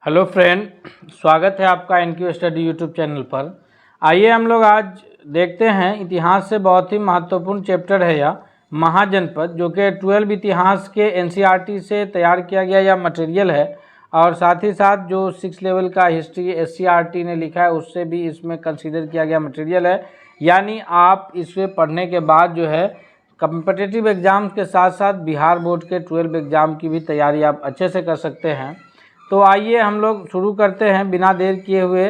Hello friend, स्वागत है आपका एनक्यू स्टडी यूट्यूब चैनल पर। आइए हम लोग आज देखते हैं इतिहास से बहुत ही महत्वपूर्ण चैप्टर है यह महाजनपद, जो कि 12 इतिहास के एनसीईआरटी से तैयार किया गया यह मटेरियल है। और साथ ही साथ जो 6 लेवल का हिस्ट्री एससीईआरटी ने लिखा है उससे भी इसमें कंसीडर किया गया मटेरियल है। यानी आप इसे पढ़ने के बाद जो है कम्पिटिटिव एग्ज़ाम्स के साथ साथ बिहार बोर्ड के 12 एग्ज़ाम की भी तैयारी आप अच्छे से कर सकते हैं। तो आइए हम लोग शुरू करते हैं बिना देर किए हुए।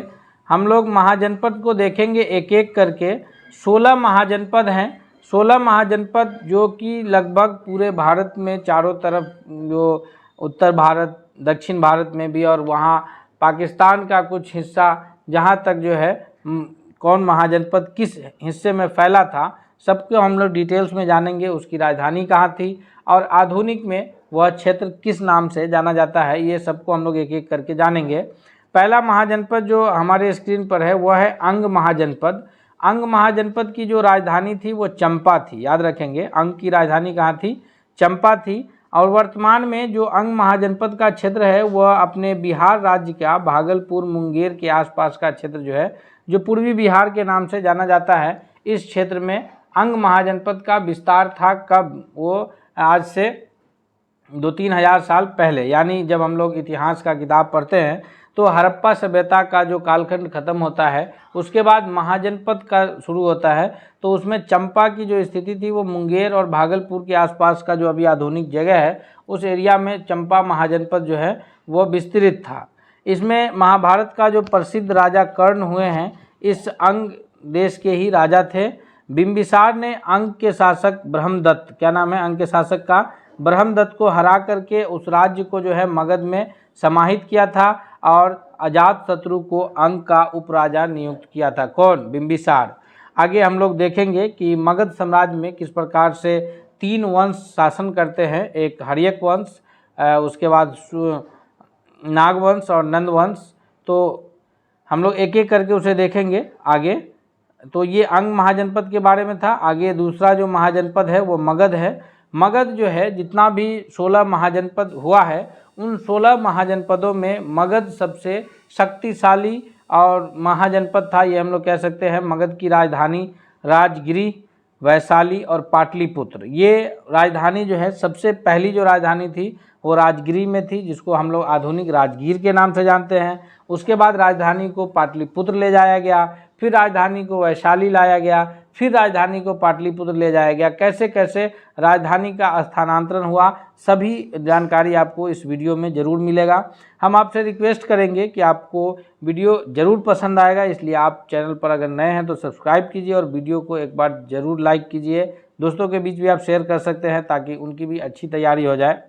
हम लोग महाजनपद को देखेंगे एक एक करके। 16 महाजनपद हैं। 16 महाजनपद जो कि लगभग पूरे भारत में चारों तरफ, जो उत्तर भारत, दक्षिण भारत में भी और वहाँ पाकिस्तान का कुछ हिस्सा, जहाँ तक जो है कौन महाजनपद किस हिस्से में फैला था, सबको हम लोग डिटेल्स में जानेंगे। उसकी राजधानी कहाँ थी और आधुनिक में वह क्षेत्र किस नाम से जाना जाता है, ये सबको हम लोग एक एक करके जानेंगे। पहला महाजनपद जो हमारे स्क्रीन पर है वह है अंग महाजनपद। अंग महाजनपद की जो राजधानी थी वो चंपा थी, याद रखेंगे। अंग की राजधानी कहाँ थी? चंपा थी। और वर्तमान में जो अंग महाजनपद का क्षेत्र है वह अपने बिहार राज्य का भागलपुर मुंगेर के आसपास का क्षेत्र जो है, जो पूर्वी बिहार के नाम से जाना जाता है, इस क्षेत्र में अंग महाजनपद का विस्तार था। कब? वो आज से 2-3 हज़ार साल पहले, यानी जब हम लोग इतिहास का किताब पढ़ते हैं तो हड़प्पा सभ्यता का जो कालखंड खत्म होता है उसके बाद महाजनपद का शुरू होता है। तो उसमें चंपा की जो स्थिति थी वो मुंगेर और भागलपुर के आसपास का जो अभी आधुनिक जगह है उस एरिया में चंपा महाजनपद जो है वो विस्तृत था। इसमें महाभारत का जो प्रसिद्ध राजा कर्ण हुए हैं इस अंग देश के ही राजा थे। बिंबिसार ने अंग के शासक ब्रह्मदत्त, क्या नाम है अंग के शासक का? ब्रह्मदत्त को हरा करके उस राज्य को जो है मगध में समाहित किया था और अजातशत्रु को अंग का उपराजा नियुक्त किया था। कौन? बिंबिसार। आगे हम लोग देखेंगे कि मगध साम्राज्य में किस प्रकार से 3 वंश शासन करते हैं। एक हर्यक वंश, उसके बाद नागवंश और नंदवंश। तो हम लोग एक एक करके उसे देखेंगे आगे। तो ये अंग महाजनपद के बारे में था। आगे दूसरा जो महाजनपद है वो मगध है। मगध जो है, जितना भी 16 महाजनपद हुआ है उन 16 महाजनपदों में मगध सबसे शक्तिशाली और महाजनपद था, ये हम लोग कह सकते हैं। मगध की राजधानी राजगिरी, वैशाली और पाटलिपुत्र, ये राजधानी जो है सबसे पहली जो राजधानी थी वो राजगिरी में थी, जिसको हम लोग आधुनिक राजगीर के नाम से जानते हैं। उसके बाद राजधानी को पाटलिपुत्र ले जाया गया, फिर राजधानी को वैशाली लाया गया, फिर राजधानी को पाटलिपुत्र ले जाया गया। कैसे कैसे राजधानी का स्थानांतरण हुआ, सभी जानकारी आपको इस वीडियो में ज़रूर मिलेगा। हम आपसे रिक्वेस्ट करेंगे कि आपको वीडियो ज़रूर पसंद आएगा, इसलिए आप चैनल पर अगर नए हैं तो सब्सक्राइब कीजिए और वीडियो को एक बार ज़रूर लाइक कीजिए। दोस्तों के बीच भी आप शेयर कर सकते हैं ताकि उनकी भी अच्छी तैयारी हो जाए।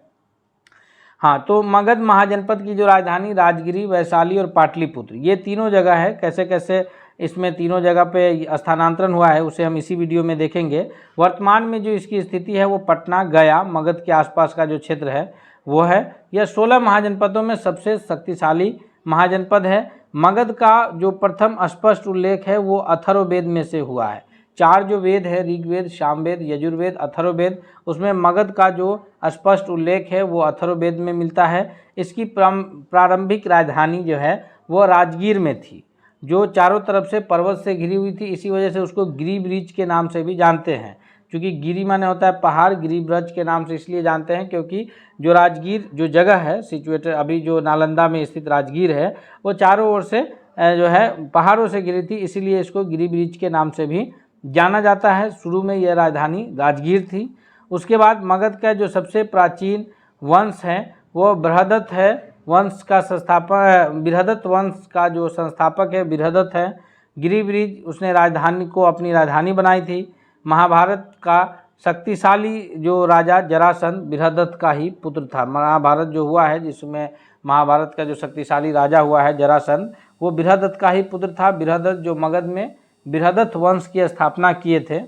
हाँ, तो मगध महाजनपद की जो राजधानी राजगिरी, वैशाली और पाटलिपुत्र, ये तीनों जगह है। कैसे कैसे इसमें तीनों जगह पे स्थानांतरण हुआ है उसे हम इसी वीडियो में देखेंगे। वर्तमान में जो इसकी स्थिति है वो पटना, गया, मगध के आसपास का जो क्षेत्र है वो है। यह 16 महाजनपदों में सबसे शक्तिशाली महाजनपद है। मगध का जो प्रथम स्पष्ट उल्लेख है वो अथर्ववेद में से हुआ है। 4 जो वेद है, ऋग्वेद, सामवेद, यजुर्वेद, अथर्ववेद, उसमें मगध का जो स्पष्ट उल्लेख है वो अथर्ववेद में मिलता है। इसकी प्रारंभिक राजधानी जो है वो राजगीर में थी, जो चारों तरफ से पर्वत से घिरी हुई थी। इसी वजह से उसको गिरिब्रिज के नाम से भी जानते हैं, क्योंकि गिरी माने होता है पहाड़, गिरिब्रज के नाम से इसलिए जानते हैं क्योंकि जो राजगीर जो जगह है सिचुएटेड, अभी जो नालंदा में स्थित राजगीर है, वो चारों ओर से जो है पहाड़ों से घिरी थी, इसीलिए इसको गिरिब्रिज के नाम से भी जाना जाता है। शुरू में यह राजधानी राजगीर थी। उसके बाद मगध का जो सबसे प्राचीन वंश है वो बृहदत्त है। वंश का संस्थापक, बृहदत्त वंश का जो संस्थापक है बृहदत्त है। गिरिब्रिज उसने राजधानी को अपनी राजधानी बनाई थी। महाभारत का शक्तिशाली जो राजा जरासंध बृहदत्त का ही पुत्र था। महाभारत जो हुआ है, जिसमें महाभारत का जो शक्तिशाली राजा हुआ है जरासंध, वो बृहदत्त का ही पुत्र था। बृहदत्त जो मगध में बृहदत्त वंश की स्थापना किए थे।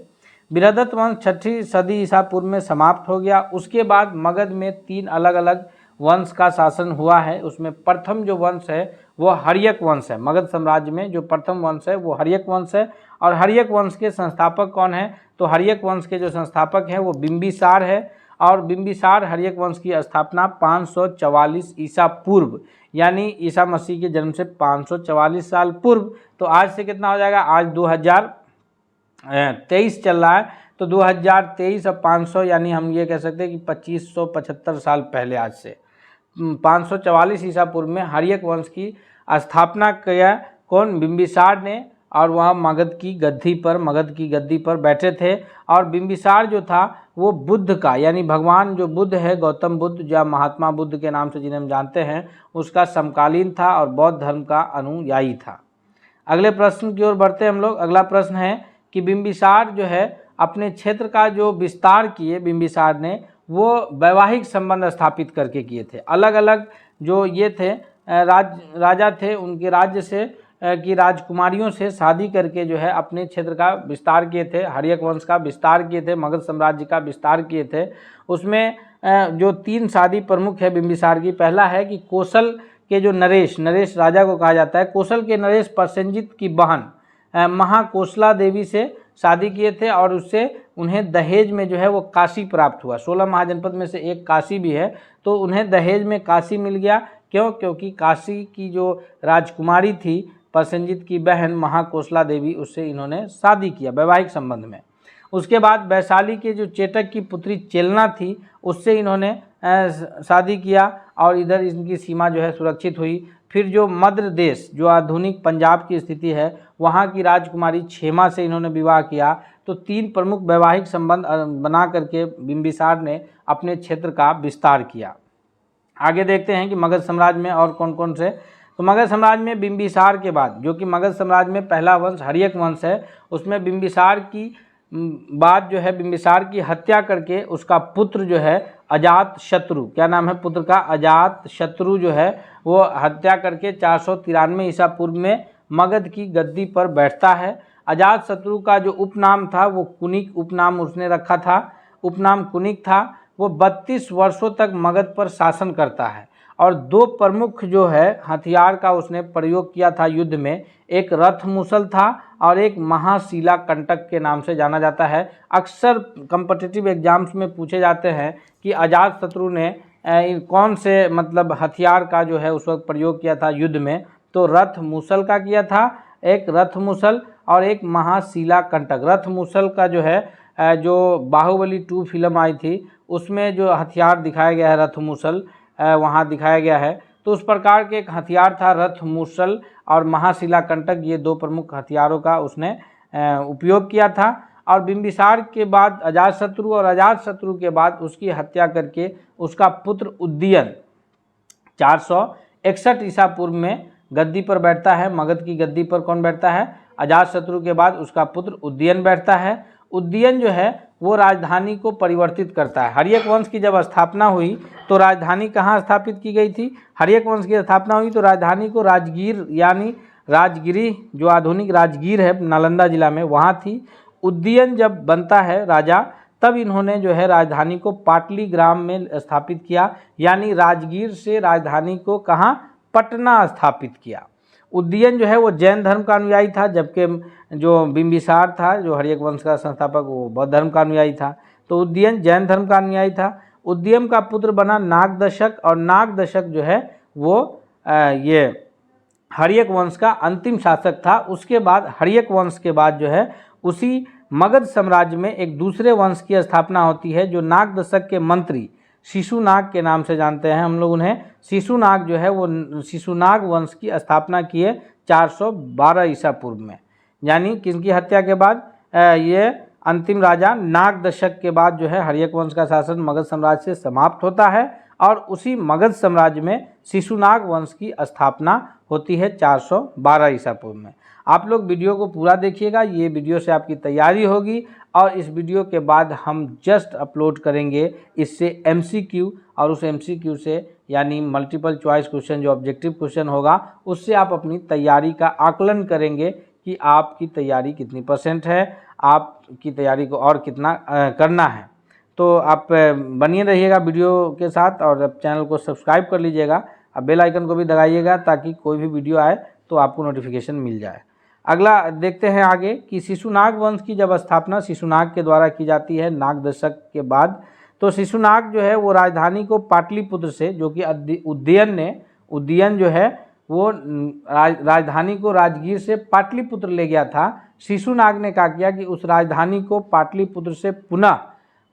बृहदत्त वंश 6वीं सदी ईसा पूर्व में समाप्त हो गया। उसके बाद मगध में 3 अलग अलग वंश का शासन हुआ है। उसमें प्रथम जो वंश है वो हर्यक वंश है। मगध साम्राज्य में जो प्रथम वंश है वो हर्यक वंश है। और हर्यक वंश के संस्थापक कौन है? तो हर्यक वंश के जो संस्थापक हैं वो बिंबिसार है। और बिंबिसार हर्यक वंश की स्थापना 544 ईसा पूर्व, यानी ईसा मसीह के जन्म से 544 साल पूर्व। तो आज से कितना हो जाएगा, आज 2023 चल रहा है, तो 2023 और 500 यानी हम ये कह सकते हैं कि 2575 साल पहले, आज से 544 ईसा पूर्व में हर्यक वंश की स्थापना किया कौन, बिंबिसार ने। और वहाँ मगध की गद्दी पर बैठे थे। और बिंबिसार जो था वो बुद्ध का, यानी भगवान जो बुद्ध है, गौतम बुद्ध या महात्मा बुद्ध के नाम से जिन्हें हम जानते हैं, उसका समकालीन था और बौद्ध धर्म का अनुयायी था। अगले प्रश्न की ओर बढ़ते हैं हम लोग। अगला प्रश्न है कि बिंबिसार जो है अपने क्षेत्र का जो विस्तार किए बिंबिसार ने, वो वैवाहिक संबंध स्थापित करके किए थे। अलग अलग जो ये थे राजा थे, उनके राज्य से की राजकुमारियों से शादी करके जो है अपने क्षेत्र का विस्तार किए थे, हर्यक वंश का विस्तार किए थे, मगध साम्राज्य का विस्तार किए थे। उसमें जो 3 शादी प्रमुख है बिंबिसार की, पहला है कि कौशल के जो नरेश राजा को कहा जाता है, कौशल के नरेश प्रसेनजित की बहन महाकोशला देवी से शादी किए थे और उससे उन्हें दहेज में जो है वो काशी प्राप्त हुआ। 16 महाजनपद में से एक काशी भी है, तो उन्हें दहेज में काशी मिल गया। क्यों? क्योंकि काशी की जो राजकुमारी थी प्रसेनजित की बहन महाकोशला देवी, उससे इन्होंने शादी किया वैवाहिक संबंध में। उसके बाद वैशाली के जो चेटक की पुत्री चेलना थी, उससे इन्होंने शादी किया और इधर इनकी सीमा जो है सुरक्षित हुई। फिर जो मद्र देश, जो आधुनिक पंजाब की स्थिति है, वहाँ की राजकुमारी क्षेमा से इन्होंने विवाह किया। तो 3 प्रमुख वैवाहिक संबंध बना करके बिंबिसार ने अपने क्षेत्र का विस्तार किया। आगे देखते हैं कि मगध साम्राज्य में और कौन कौन से। तो मगध साम्राज्य में बिंबिसार के बाद, जो कि मगध साम्राज्य में पहला वंश हर्यक वंश है, उसमें बिंबिसार की बाद जो है बिंबिसार की हत्या करके उसका पुत्र जो है अजात शत्रु, क्या नाम है पुत्र का, अजात शत्रु जो है वो हत्या करके 493 ईसा पूर्व में मगध की गद्दी पर बैठता है। अजात शत्रु का जो उपनाम था वो कुनिक उपनाम उसने रखा था, उपनाम कुनिक था। वो 32 वर्षों तक मगध पर शासन करता है और 2 प्रमुख जो है हथियार का उसने प्रयोग किया था युद्ध में, एक रथ मुसल था और एक महाशिला कंटक के नाम से जाना जाता है। अक्सर कॉम्पिटिटिव एग्जाम्स में पूछे जाते हैं कि अजात शत्रु ने कौन से मतलब हथियार का जो है उस वक्त प्रयोग किया था युद्ध में, तो रथ मुसल का किया था, एक रथ मुसल और एक महाशिला कंटक। रथ मुसल का जो है जो बाहुबली 2 फिल्म आई थी उसमें जो हथियार दिखाया गया है रथ मुसल वहाँ दिखाया गया है, तो उस प्रकार के एक हथियार था रथ मुसल और महाशिला कंटक। ये 2 प्रमुख हथियारों का उसने उपयोग किया था। और बिंबिसार के बाद अजातशत्रु और अजातशत्रु के बाद उसकी हत्या करके उसका पुत्र उदयन 461 ईसा पूर्व में गद्दी पर बैठता है। मगध की गद्दी पर कौन बैठता है? अजातशत्रु के बाद उसका पुत्र उदयन बैठता है। उदयन जो है वो राजधानी को परिवर्तित करता है। हर्यक वंश की जब स्थापना हुई तो राजधानी कहाँ स्थापित की गई थी? हर्यक वंश की स्थापना हुई तो राजधानी को राजगीर यानी राजगिरी, जो आधुनिक राजगीर है नालंदा जिला में, वहाँ थी। उदयन जब बनता है राजा, तब इन्होंने जो है राजधानी को पाटलीग्राम में स्थापित किया, यानी राजगीर से राजधानी को कहाँ? पटना स्थापित किया। उदयन जो है वो जैन धर्म का अनुयायी था, जबकि जो बिंबिसार था जो हर्यक वंश का संस्थापक वो बौद्ध धर्म का अनुयायी था। तो उदयन जैन धर्म का अनुयायी था। उदयन का पुत्र बना नागदशक, और नागदशक जो है वो ये हर्यक वंश का अंतिम शासक था। उसके बाद हर्यक वंश के बाद जो है उसी मगध साम्राज्य में एक दूसरे वंश की स्थापना होती है, जो नागदशक के मंत्री शिशुनाग के नाम से जानते हैं हम लोग उन्हें। शिशुनाग जो है वो शिशुनाग वंश की स्थापना किए 412 ईसा पूर्व में, यानी किसकी हत्या के बाद? ये अंतिम राजा नागदशक के बाद जो है हर्यक वंश का शासन मगध साम्राज्य से समाप्त होता है और उसी मगध साम्राज्य में शिशुनाग वंश की स्थापना होती है 412 ईसा पूर्व में। आप लोग वीडियो को पूरा देखिएगा, ये वीडियो से आपकी तैयारी होगी और इस वीडियो के बाद हम जस्ट अपलोड करेंगे इससे MCQ, और उस MCQ से यानी मल्टीपल चॉइस क्वेश्चन जो ऑब्जेक्टिव क्वेश्चन होगा उससे आप अपनी तैयारी का आकलन करेंगे कि आपकी तैयारी कितनी % है, आपकी तैयारी को और कितना करना है। तो आप बनिए रहिएगा वीडियो के साथ और अब चैनल को सब्सक्राइब कर लीजिएगा, अब बेल आइकन को भी दबाइएगा ताकि कोई भी वीडियो आए तो आपको नोटिफिकेशन मिल जाए। अगला देखते हैं आगे कि शिशुनाग वंश की जब स्थापना शिशुनाग के द्वारा की जाती है नागदशक के बाद, तो शिशुनाग जो है वो राजधानी को पाटलिपुत्र से, जो कि उदयन जो है वो राजधानी को राजगीर से पाटलिपुत्र ले गया था। शिशुनाग ने क्या किया कि उस राजधानी को पाटलिपुत्र से पुनः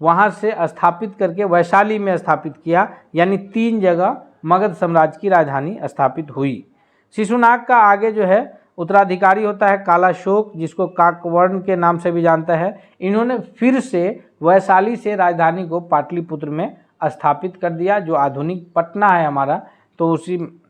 वहाँ से स्थापित करके वैशाली में स्थापित किया, यानी 3 जगह मगध साम्राज्य की राजधानी स्थापित हुई। शिशुनाग का आगे जो है उत्तराधिकारी होता है कालाशोक, जिसको काकवर्ण के नाम से भी जानता है। इन्होंने फिर से वैशाली से राजधानी को पाटलिपुत्र में स्थापित कर दिया, जो आधुनिक पटना है हमारा, तो उसी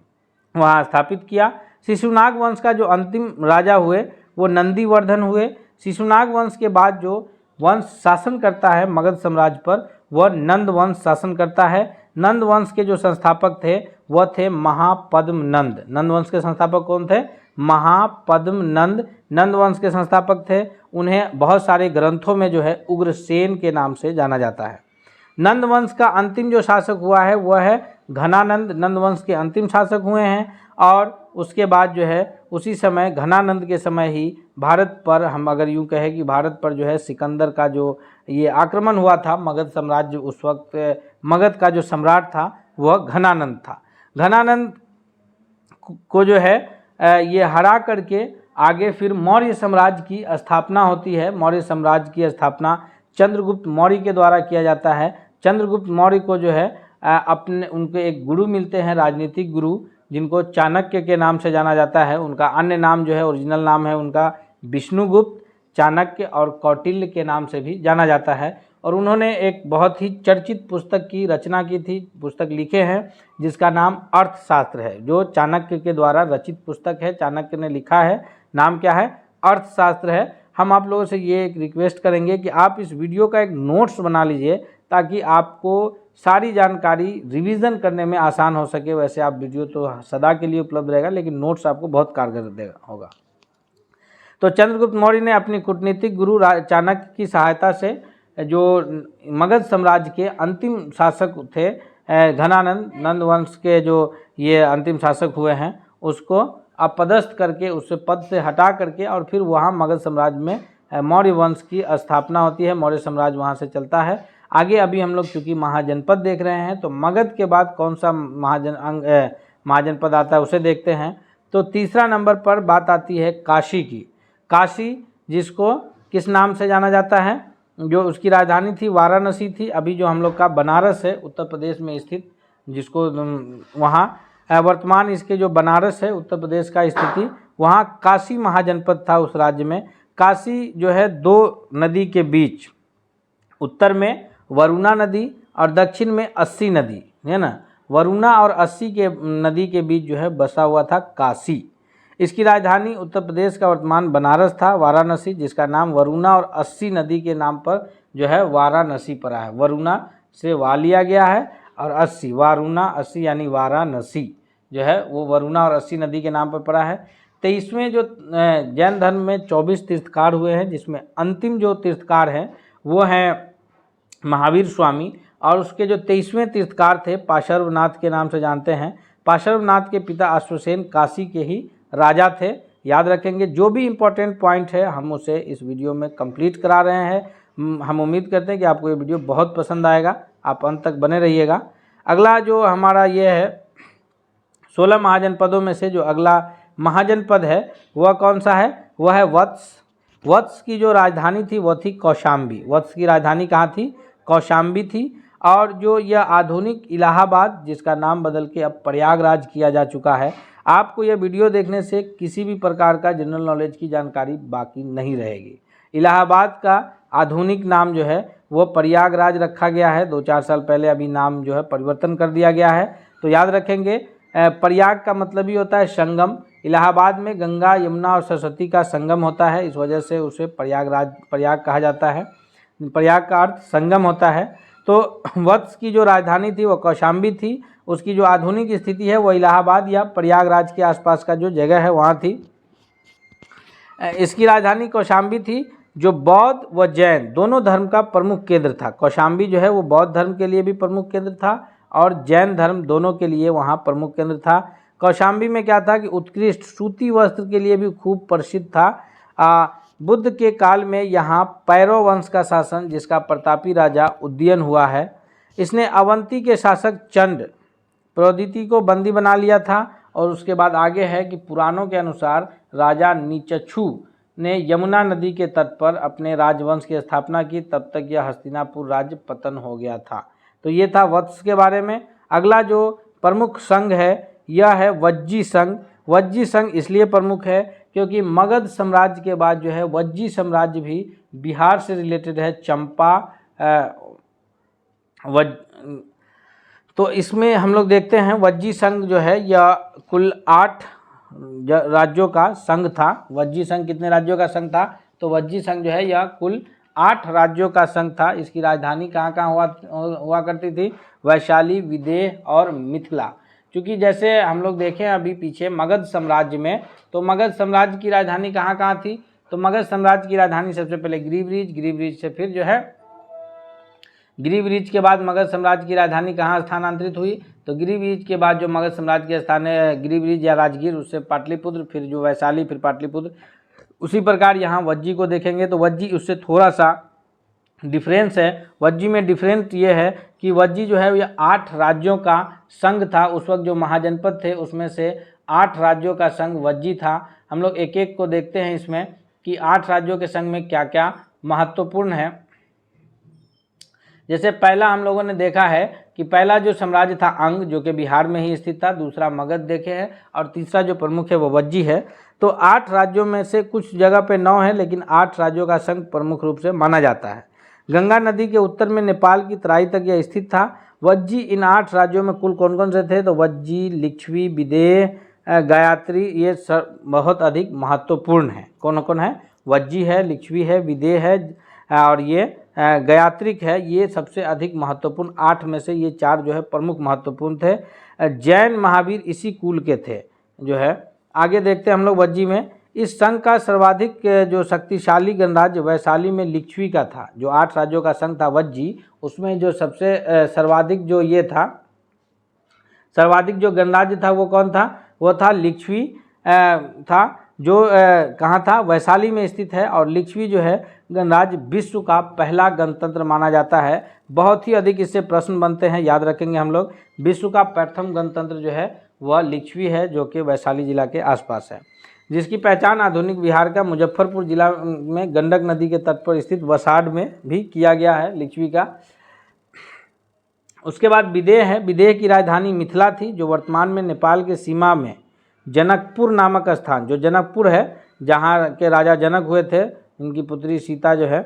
वहाँ स्थापित किया। शिशुनाग वंश का जो अंतिम राजा हुए वो नंदीवर्धन हुए। शिशुनाग वंश के बाद जो वंश शासन करता है मगध साम्राज्य पर, वह नंद वंश शासन करता है। नंद वंश के जो संस्थापक थे वह थे महापद्म नंद। नंद वंश के संस्थापक कौन थे? महापद्म नंद नंद वंश के संस्थापक थे। उन्हें बहुत सारे ग्रंथों में जो है उग्रसेन के नाम से जाना जाता है। नंद वंश का अंतिम जो शासक हुआ है वह है घनानंद। नंद वंश के अंतिम शासक हुए हैं, और उसके बाद जो है उसी समय घनानंद के समय ही भारत पर, हम अगर यूँ कहें कि भारत पर जो है सिकंदर का जो ये आक्रमण हुआ था, मगध साम्राज्य उस वक्त मगध का जो सम्राट था वह घनानंद था। घनानंद को जो है ये हरा करके आगे फिर मौर्य साम्राज्य की स्थापना होती है। मौर्य साम्राज्य की स्थापना चंद्रगुप्त मौर्य के द्वारा किया जाता है। चंद्रगुप्त मौर्य को जो है उनके एक गुरु मिलते हैं, राजनीतिक गुरु, जिनको चाणक्य के नाम से जाना जाता है। उनका अन्य नाम जो है, ओरिजिनल नाम है उनका विष्णुगुप्त, चाणक्य और कौटिल्य के नाम से भी जाना जाता है। और उन्होंने एक बहुत ही चर्चित पुस्तक की रचना की थी, पुस्तक लिखे हैं जिसका नाम अर्थशास्त्र है, जो चाणक्य के द्वारा रचित पुस्तक है। चाणक्य ने लिखा है, नाम क्या है? अर्थशास्त्र है। हम आप लोगों से ये एक रिक्वेस्ट करेंगे कि आप इस वीडियो का एक नोट्स बना लीजिए, ताकि आपको सारी जानकारी रिवीजन करने में आसान हो सके। वैसे आप वीडियो तो सदा के लिए उपलब्ध रहेगा, लेकिन नोट्स आपको बहुत कारगर होगा। तो चंद्रगुप्त मौर्य ने अपनी कूटनीतिक गुरु चाणक्य की सहायता से जो मगध साम्राज्य के अंतिम शासक थे घनानंद, नंद वंश के जो ये अंतिम शासक हुए हैं, उसको अपदस्थ करके, उससे पद से हटा करके, और फिर वहाँ मगध साम्राज्य में मौर्य वंश की स्थापना होती है। मौर्य साम्राज्य वहाँ से चलता है आगे। अभी हम लोग चूँकि महाजनपद देख रहे हैं, तो मगध के बाद कौन सा महाजनपद आता है उसे देखते हैं। तो तीसरा नंबर पर बात आती है काशी की। काशी, जिसको किस नाम से जाना जाता है? जो उसकी राजधानी थी वाराणसी थी। अभी जो हम लोग का बनारस है उत्तर प्रदेश में स्थित, जिसको वहाँ वर्तमान इसके जो बनारस है उत्तर प्रदेश का स्थिति, वहाँ काशी महाजनपद था उस राज्य में। काशी जो है 2 नदी के बीच, उत्तर में वरुणा नदी और दक्षिण में अस्सी नदी है ना, वरुणा और अस्सी के नदी के बीच जो है बसा हुआ था काशी। इसकी राजधानी उत्तर प्रदेश का वर्तमान बनारस था, वाराणसी, जिसका नाम वरुणा और अस्सी नदी के नाम पर जो है वाराणसी पड़ा है। वरुणा से वा लिया गया है और अस्सी, वारुणा अस्सी यानी वाराणसी जो है वो वरुणा और अस्सी नदी के नाम पर पड़ा है। 23वें जो जैन धर्म में 24 तीर्थकार हुए हैं, जिसमें अंतिम जो तीर्थकार हैं वो हैं महावीर स्वामी, और उसके जो 23वें तीर्थकार थे पार्श्वनाथ के नाम से जानते हैं। पार्श्वनाथ के पिता अश्वसेन काशी के ही राजा थे। याद रखेंगे, जो भी इम्पोर्टेंट पॉइंट है हम उसे इस वीडियो में कंप्लीट करा रहे हैं। हम उम्मीद करते हैं कि आपको ये वीडियो बहुत पसंद आएगा, आप अंत तक बने रहिएगा। अगला जो हमारा ये है 16 महाजनपदों में से जो अगला महाजनपद है वह कौन सा है? वह है वत्स। वत्स की जो राजधानी थी वह थी कौशाम्बी। वत्स की राजधानी कहाँ थी? कौशाम्बी थी। और जो यह आधुनिक इलाहाबाद, जिसका नाम बदल के अब प्रयागराज किया जा चुका है, आपको यह वीडियो देखने से किसी भी प्रकार का जनरल नॉलेज की जानकारी बाकी नहीं रहेगी। इलाहाबाद का आधुनिक नाम जो है वो प्रयागराज रखा गया है। 2-4 साल पहले अभी नाम जो है परिवर्तन कर दिया गया है। तो याद रखेंगे, प्रयाग का मतलब ही होता है संगम। इलाहाबाद में गंगा, यमुना और सरस्वती का संगम होता है, इस वजह से उसे प्रयाग कहा जाता है। प्रयाग का अर्थ संगम होता है। तो वत्स की जो राजधानी थी वो कौशाम्बी थी। उसकी जो आधुनिक स्थिति है वो इलाहाबाद या प्रयागराज के आसपास का जो जगह है वहाँ थी। इसकी राजधानी कौशाम्बी थी, जो बौद्ध व जैन दोनों धर्म का प्रमुख केंद्र था। कौशाम्बी जो है वो बौद्ध धर्म के लिए भी प्रमुख केंद्र था और जैन धर्म दोनों के लिए वहाँ प्रमुख केंद्र था। कौशाम्बी में क्या था कि उत्कृष्ट सूती वस्त्र के लिए भी खूब प्रसिद्ध था। बुद्ध के काल में यहाँ पैरव वंश का शासन, जिसका प्रतापी राजा उदयन हुआ है, इसने अवंती के शासक चंड प्रोदिति को बंदी बना लिया था। और उसके बाद आगे है कि पुराणों के अनुसार राजा नीचक्षु ने यमुना नदी के तट पर अपने राजवंश की स्थापना की, तब तक यह हस्तिनापुर राज्य पतन हो गया था। तो ये था वत्स के बारे में। अगला जो प्रमुख संघ है यह है वज्जी संघ। वज्जी संघ इसलिए प्रमुख है क्योंकि मगध साम्राज्य के बाद जो है वज्जी साम्राज्य भी बिहार से रिलेटेड है। चंपा तो इसमें हम लोग देखते हैं वज्जी संघ जो है यह कुल 8 राज्यों का संघ था। वज्जी संघ कितने राज्यों का संघ था? तो वज्जी संघ जो है यह कुल 8 राज्यों का संघ था। इसकी राजधानी कहाँ कहाँ हुआ करती थी? वैशाली, विदेह और मिथिला। क्योंकि जैसे हम लोग देखें अभी पीछे मगध साम्राज्य में, तो मगध साम्राज्य की राजधानी कहाँ कहाँ थी? तो मगध साम्राज्य की राजधानी सबसे पहले गिरिब्रिज, गिरिब्रिज से फिर जो है गिरिब्रिज के बाद मगध साम्राज्य की राजधानी कहाँ स्थानांतरित हुई? तो गिरिब्रिज के बाद जो मगध साम्राज्य के स्थान है गिरिब्रिज या राजगीर, उससे पाटलिपुत्र, फिर जो वैशाली, फिर पाटलिपुत्र। उसी प्रकार यहाँ वज्जी को देखेंगे तो वज्जी उससे थोड़ा सा डिफरेंस है। वज्जी में डिफरेंस ये है कि वज्जी जो है ये 8 राज्यों का संघ था। उस वक्त जो महाजनपद थे उसमें से 8 राज्यों का संघ वज्जी था। हम लोग एक एक को देखते हैं इसमें कि 8 राज्यों के संघ में क्या क्या महत्वपूर्ण है। जैसे पहला हम लोगों ने देखा है कि पहला जो साम्राज्य था अंग, जो कि बिहार में ही स्थित था। दूसरा मगध देखे हैं और तीसरा जो प्रमुख है वो वज्जी है। तो 8 राज्यों में से कुछ जगह पे 9 है, लेकिन 8 राज्यों का संघ प्रमुख रूप से माना जाता है। गंगा नदी के उत्तर में नेपाल की तराई तक यह स्थित था। वज्जी इन 8 राज्यों में कुल कौन कौन से थे? तो वज्जी, लिच्छवी, विदेह, गायत्री, ये बहुत अधिक महत्वपूर्ण है। कौन कौन है? वज्जी है, लिच्छवी है, विदेह है और ये गायत्रिक है। ये सबसे अधिक महत्वपूर्ण 8 में से ये 4 जो है प्रमुख महत्वपूर्ण थे। जैन महावीर इसी कुल के थे जो है। आगे देखते हैं हम लोग वज्जी में। इस संघ का सर्वाधिक जो शक्तिशाली गणराज्य वैशाली में लिच्छवी का था। जो 8 राज्यों का संघ था वज्जी, उसमें जो सबसे सर्वाधिक जो ये था, सर्वाधिक जो गणराज्य था वो कौन था? वो था लिच्छवी था, जो कहाँ था? वैशाली में स्थित है। और लिच्छवी जो है गणराज्य विश्व का पहला गणतंत्र माना जाता है। बहुत ही अधिक इससे प्रश्न बनते हैं, याद रखेंगे हम लोग। विश्व का प्रथम गणतंत्र जो है वह लिच्छवी है, जो कि वैशाली जिला के आसपास है, जिसकी पहचान आधुनिक बिहार का मुजफ्फरपुर जिला में गंडक नदी के तट पर स्थित वसाड़ में भी किया गया है लिच्छवी का। उसके बाद विदेह है। विदेह की राजधानी मिथिला थी, जो वर्तमान में नेपाल के सीमा में जनकपुर नामक स्थान, जो जनकपुर है जहाँ के राजा जनक हुए थे, इनकी पुत्री सीता जो है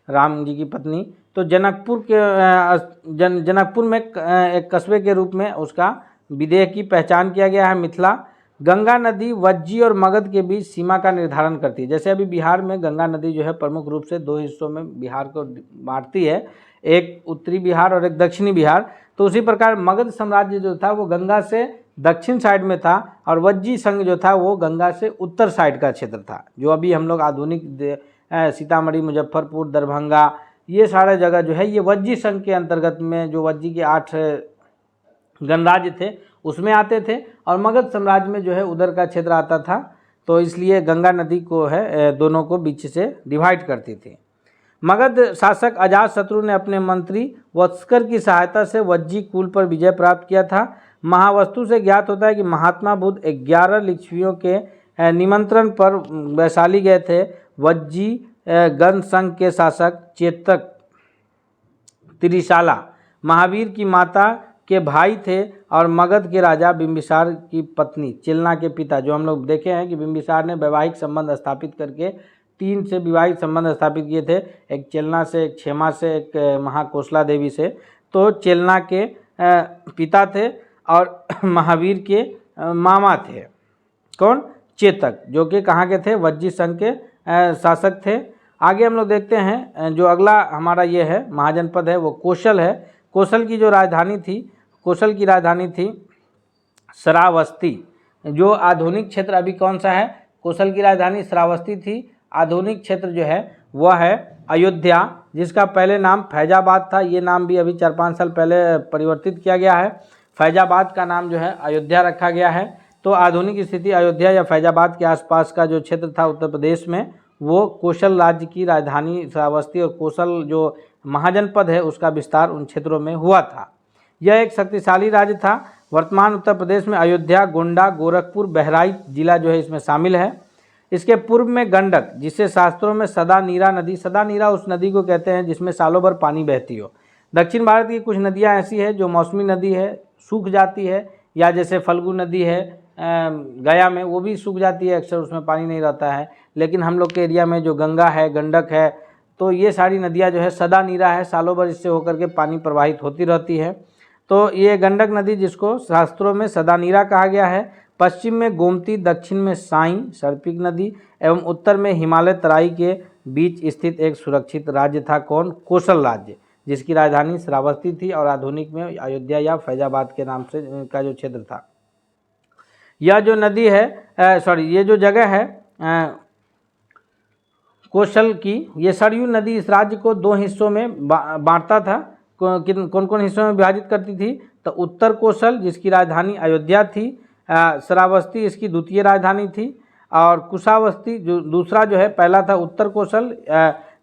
राम जी की पत्नी, तो जनकपुर के जनकपुर में एक कस्बे के रूप में उसका विदेह की पहचान किया गया है। मिथिला गंगा नदी वज्जी और मगध के बीच सीमा का निर्धारण करती है। जैसे अभी बिहार में गंगा नदी जो है प्रमुख रूप से 2 हिस्सों में बिहार को बांटती है, एक उत्तरी बिहार और एक दक्षिणी बिहार। तो उसी प्रकार मगध साम्राज्य जो था वो गंगा से दक्षिण साइड में था और वज्जी संघ जो था वो गंगा से उत्तर साइड का क्षेत्र था। जो अभी हम लोग आधुनिक सीतामढ़ी, मुजफ्फरपुर, दरभंगा, ये सारा जगह जो है ये वज्जी संघ के अंतर्गत में, जो वज्जी के 8 गणराज्य थे उसमें आते थे। और मगध साम्राज्य में जो है उधर का क्षेत्र आता था। तो इसलिए गंगा नदी को है दोनों को बीच से डिवाइड करती थी। मगध शासक अजातशत्रु ने अपने मंत्री वत्स्कर की सहायता से वज्जी कुल पर विजय प्राप्त किया था। महावस्तु से ज्ञात होता है कि महात्मा बुद्ध 11 लिच्छवियों के निमंत्रण पर वैशाली गए थे। वज्जी गण संघ के शासक चेतक त्रिशाला महावीर की माता के भाई थे और मगध के राजा बिंबिसार की पत्नी चिलना के पिता, जो हम लोग देखे हैं कि बिंबिसार ने वैवाहिक संबंध स्थापित करके 3 से विवाहिक संबंध स्थापित किए थे, एक चिलना से, एक क्षेमा से, एक महाकोशला देवी से। तो चिलना के पिता थे और महावीर के मामा थे कौन? चेतक, जो कि कहाँ के थे? वज्जी संघ के शासक थे। आगे हम लोग देखते हैं जो अगला हमारा ये है महाजनपद है वो कोशल है। कोशल की जो राजधानी थी, कोशल की राजधानी थी श्रावस्ती। जो आधुनिक क्षेत्र अभी कौन सा है? कोशल की राजधानी श्रावस्ती थी। आधुनिक क्षेत्र जो है वह है अयोध्या, जिसका पहले नाम फैजाबाद था। ये नाम भी अभी 4-5 साल पहले परिवर्तित किया गया है। फैजाबाद का नाम जो है अयोध्या रखा गया है। तो आधुनिक स्थिति अयोध्या या फैजाबाद के आसपास का जो क्षेत्र था उत्तर प्रदेश में, वो कोशल राज्य की राजधानी श्रावस्ती और कोशल जो महाजनपद है उसका विस्तार उन क्षेत्रों में हुआ था। यह एक शक्तिशाली राज्य था। वर्तमान उत्तर प्रदेश में अयोध्या, गोंडा, गोरखपुर, बहराइच जिला जो है इसमें शामिल है। इसके पूर्व में गंडक, जिसे शास्त्रों में सदा नीरा नदी, सदा नीरा उस नदी को कहते हैं जिसमें सालों भर पानी बहती हो। दक्षिण भारत की कुछ नदियां ऐसी है जो मौसमी नदी है, सूख जाती है, या जैसे फल्गु नदी है गया में, वो भी सूख जाती है, अक्सर उसमें पानी नहीं रहता है। लेकिन हम लोग के एरिया में जो गंगा है, गंडक है, तो ये सारी नदियाँ जो है सदा नीरा है, सालों भर इससे होकर के पानी प्रवाहित होती रहती है। तो ये गंडक नदी, जिसको शास्त्रों में सदा नीरा कहा गया है, पश्चिम में गोमती, दक्षिण में साई सर्पिक नदी एवं उत्तर में हिमालय तराई के बीच स्थित एक सुरक्षित राज्य था। कौन? कोसल राज्य, जिसकी राजधानी श्रावस्ती थी और आधुनिक में अयोध्या या फैजाबाद के नाम से का जो क्षेत्र था। यह जो नदी है ये जो जगह है कोसल की, ये सरयू नदी इस राज्य को दो हिस्सों में बांटता था। कौन कौन हिस्सों में विभाजित करती थी? तो उत्तर कोसल, जिसकी राजधानी अयोध्या थी, श्रावस्ती इसकी द्वितीय राजधानी थी, और कुशावस्ती जो दूसरा जो है, पहला था उत्तर कोसल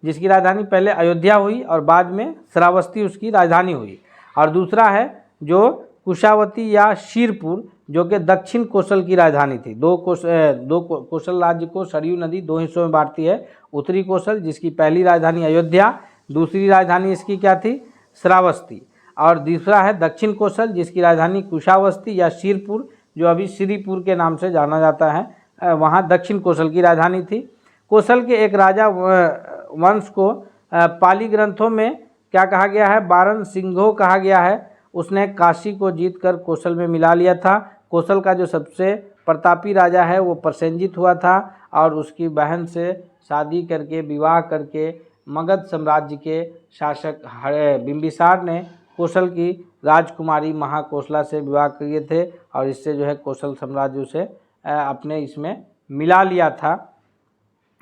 जिसकी राजधानी पहले अयोध्या हुई और बाद में श्रावस्ती उसकी राजधानी हुई, और दूसरा है जो कुशावती या शीरपुर, जो कि दक्षिण कोसल की राजधानी थी। दो कोसल राज्य को सरयू नदी दो हिस्सों में बांटती है। उत्तरी कोसल, जिसकी पहली राजधानी अयोध्या, दूसरी राजधानी इसकी क्या थी? श्रावस्ती, और दूसरा है दक्षिण कोसल, जिसकी राजधानी कुशावस्ती या शीरपुर, जो अभी श्रीपुर के नाम से जाना जाता है, वहाँ दक्षिण कोसल की राजधानी थी। कोसल के एक राजा वंश को पाली ग्रंथों में क्या कहा गया है? बारन सिंघो कहा गया है। उसने काशी को जीतकर कोसल में मिला लिया था। कोसल का जो सबसे प्रतापी राजा है वो प्रसेनजित हुआ था, और उसकी बहन से शादी करके, विवाह करके मगध साम्राज्य के शासक बिंबिसार ने कोसल की राजकुमारी महाकोसला से विवाह किए थे, और इससे जो है कोसल साम्राज्य उसे अपने इसमें मिला लिया था।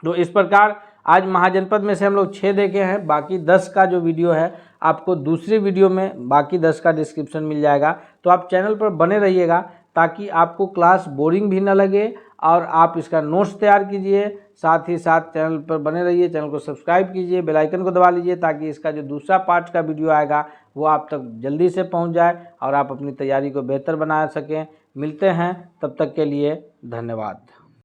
तो इस प्रकार आज महाजनपद में से हम लोग 6 देखे हैं। बाकी 10 का जो वीडियो है आपको दूसरी वीडियो में बाकी 10 का डिस्क्रिप्शन मिल जाएगा। तो आप चैनल पर बने रहिएगा ताकि आपको क्लास बोरिंग भी न लगे, और आप इसका नोट्स तैयार कीजिए। साथ ही साथ चैनल पर बने रहिए, चैनल को सब्सक्राइब कीजिए, बेल आइकन को दबा लीजिए ताकि इसका जो दूसरा पार्ट का वीडियो आएगा वो आप तक जल्दी से पहुंच जाए और आप अपनी तैयारी को बेहतर बना सकें। मिलते हैं, तब तक के लिए धन्यवाद।